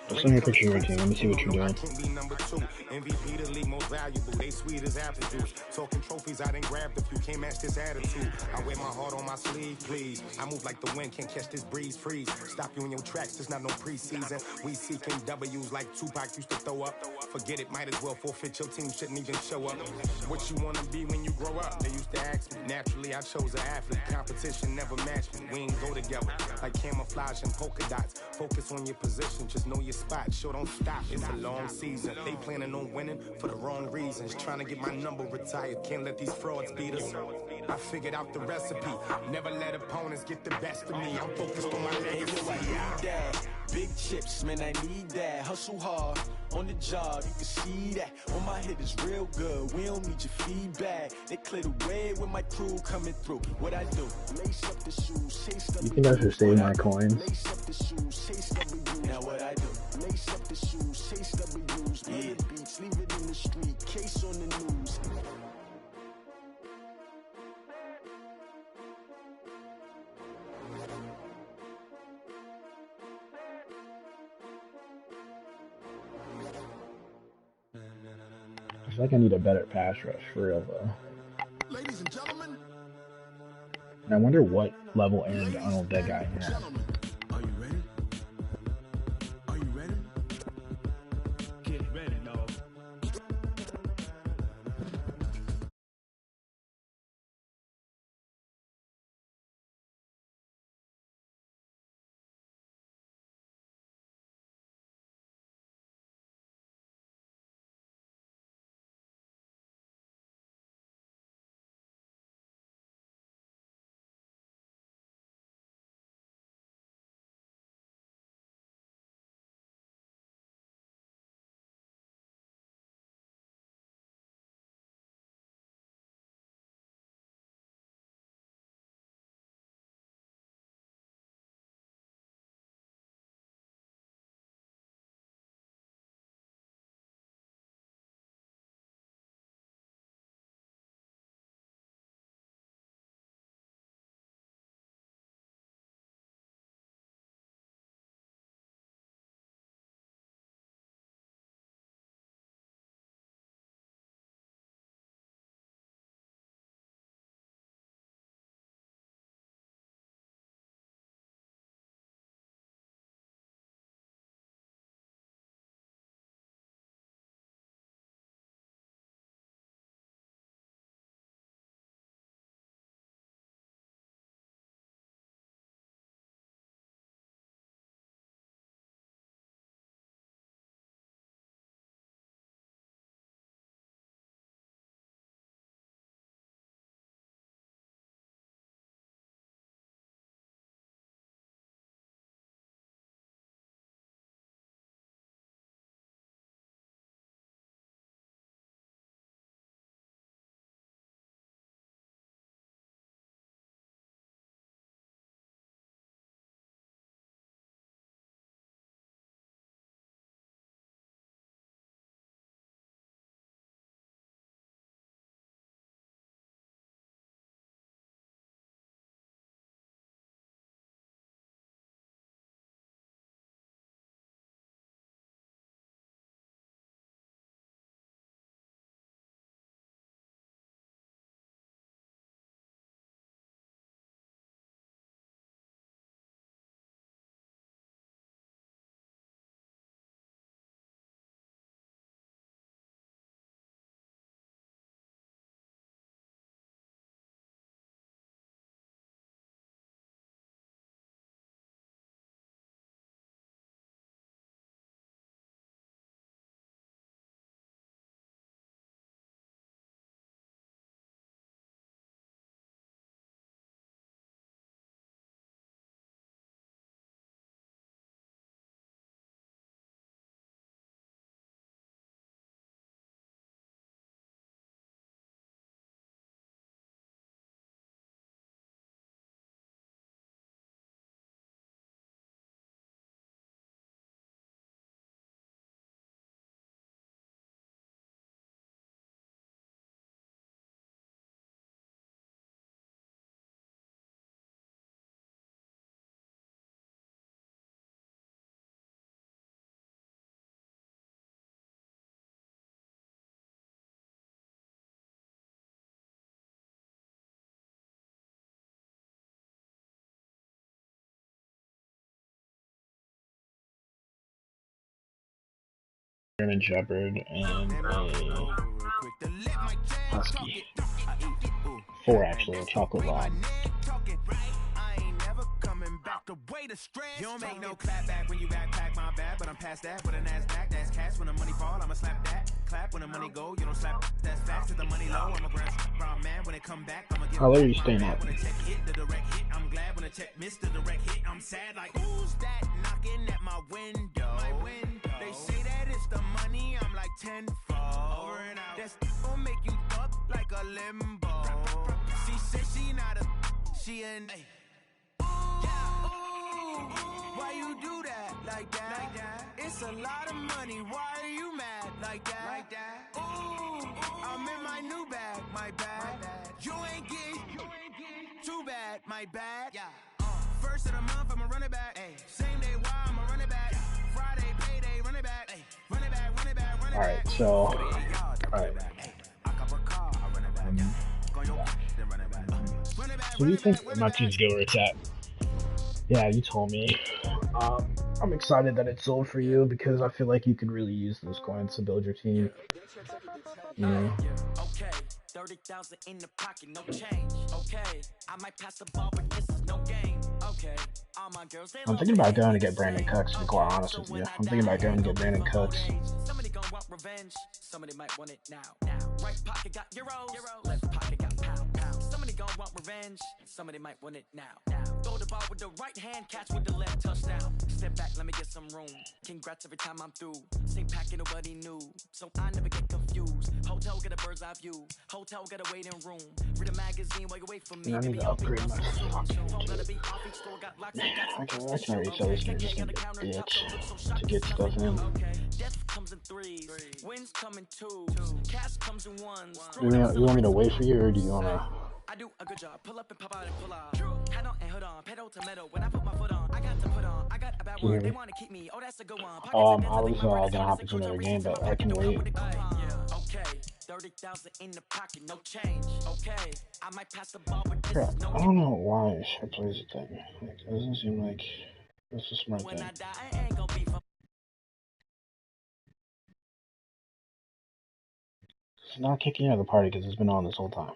But send me a picture of your team. Let me see what you're doing. MVP the league most valuable. They sweet as apple juice. Talking trophies, I done grabbed a few. Can't match this attitude. I wear my heart on my sleeve, please. I move like the wind, can't catch this breeze. Freeze. Stop you in your tracks. There's not no preseason. We seeking W's like Tupac used to throw up. Forget it, might as well forfeit. Your team shouldn't even show up. What you wanna be when you grow up? They used to ask me. Naturally, I chose an athlete. Competition never matched me. We ain't go together like camouflage and polka dots. Focus on your position, just know your spot. Sure, don't stop. It's a long season. They planning on winning for the wrong reasons. Trying to get my number retired. Can't let these frauds beat us. I figured out the recipe. Never let opponents get the best of me. I'm focused on my legacy. Big chips, man, I need that. Hustle hard on the job, you can see that. On my head is real good. We don't need your feedback. They clear the way with my crew coming through. What I do? Lace up the shoes, chase up. You think I should save my coins? Lace up the shoes, chase W. Now what I do? Lace up the shoes, chase W's. Yeah. Beats, leave it in the street. Case on the news. I feel like I need a better pass rush for real though. Ladies and gentlemen. And I wonder what level Aaron Donald that guy has. Are you ready? Are you ready? Get ready, dog. German Shepherd, and a Husky. 4 actually, a chocolate lab. You don't make no clap back when you backpack my bad, but I'm past that. With a NASDAQ, that's cash. When the money fall, I'ma slap that. Clap when the money go, you don't slap. That's fast. To the money low, I'm a ground man. When it come back, I'ma give. How are you staying up? When a check hit, the direct hit. I'm glad when a check missed the direct hit. I'm sad like who's that knocking at my window? They say that it's the money. I'm like tenfold. Over and out. That's gonna make you up like a limbo. She said she not a. She an. Why you do that like that? It's a lot of money. Why are you mad like that? Ooh, I'm in my new bag, my bad. You ain't get too bad, my bad. First of the month, I'ma run it back. Same day, why I'ma run it back. Friday, payday, run it back. Run it back, run it back, run it back. Alright, so. Alright. So do you think my team's good where it's at? Yeah, you told me. I'm excited that it sold for you because I feel like you could really use those coins to build your team. You know? Okay, 30,000 in the pocket, no change. Okay, I might pass the ball, but this is no game. Okay, all my girls, I'm thinking about going to get Brandon Cooks, to be quite honest with you. I'm thinking about going to get Brandon Cooks. Somebody gonna want revenge, somebody might want it now. Right pocket got euros, left pocket got pound. Somebody gonna want revenge, somebody might want it now. Throw the ball with the right hand, catch with the left, touchdown. Step back, let me get some room. Congrats every time I'm through. Same packet, nobody knew, so I never get confused. Hotel get a bird's eye view. Hotel get a waiting room. Read a magazine while you wait for me. I need to upgrade my fucking I can already sell this game just to get bits, to get stuff in. Death comes in threes, wins come in twos, cash comes in ones. You want me to wait for you, or do you want to? I do a good job. Pull up and pop out and pull out. Head on and hood on, pedal to metal. When I put my foot on, I got to put on. I got a bad word. They want to keep me. Oh, that's a good one. I was gonna hop into another game, but I can wait. Okay, 30,000 in the pocket, no change. Okay, I might pass the ball, but this is no. I don't know why she plays it that way. Like, it doesn't seem like it's a smart thing. When I die, I ain't gonna be for. It's not kicking out of the party because it's been on this whole time.